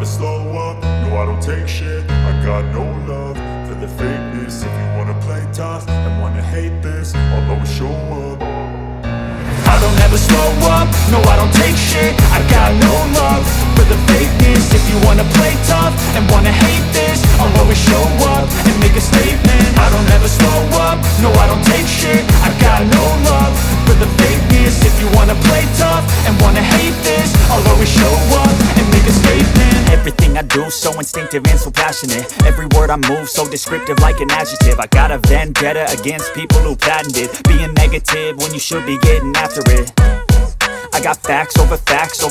never slow up, no I don't take shit. I got no love for the fakeness. If you wanna play tough and wanna hate this, I'll always show up. I don't ever slow up, no I don't take shit. I got no love for the fakeness. If you wanna play tough and wanna hate this, I'll always show up and make a statement. I don't ever slow up, no I don't take shit. I got no love for the fakeness. If you wanna play tough and wanna hate this, I'll always show up and make a statement. Everything I do so instinctive and so passionate. Every word I move so descriptive like an adjective. I got a vendetta against people who patented being negative when you should be getting after it. I got facts over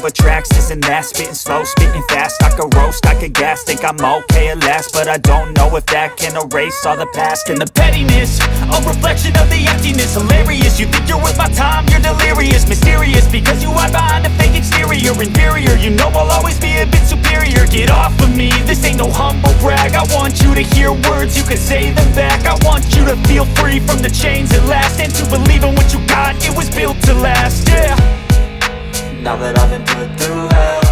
tracks, this and that. Spitting slow, spitting fast. I could roast, I could gas. Think I'm okay at last, but I don't know if that can erase all the past. And the pettiness, a reflection of the emptiness. Hilarious, you think you're worth my time, you're delirious. Mysterious, because you hide behind a fake exterior. Inferior, you know I'll always be a bit superior. Get off of me, this ain't no humble brag. I want you to hear words, you can say them back. I want you to feel free from the chains at last, and to believe in what you got, it was built to last, yeah. Now that I've been put through hell,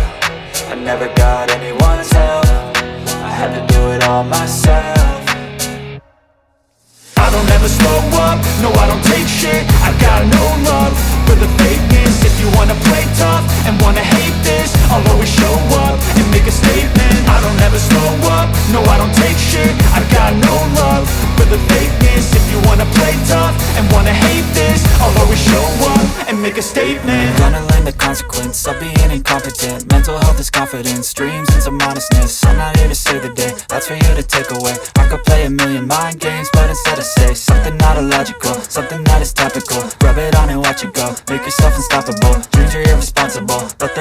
I never got anyone's help. I had to do it all myself. I don't ever slow up, no I don't take shit. I got no love for the fakeness. If you wanna play tough and wanna hate this, I'll always show up and make a statement. I don't ever slow up, no I don't take shit. I got no love for the fakeness. If you wanna play tough and wanna hate this, I'll always show up and make a statement. Gonna learn the consequence of being incompetent. Mental health is confidence, dreams and some honestness. I'm not here to save the day, that's for you to take away. I could play a million mind games, but instead I say something not illogical, something that is topical. Rub it on and watch it go, make yourself unstoppable. Dreams are irresponsible, but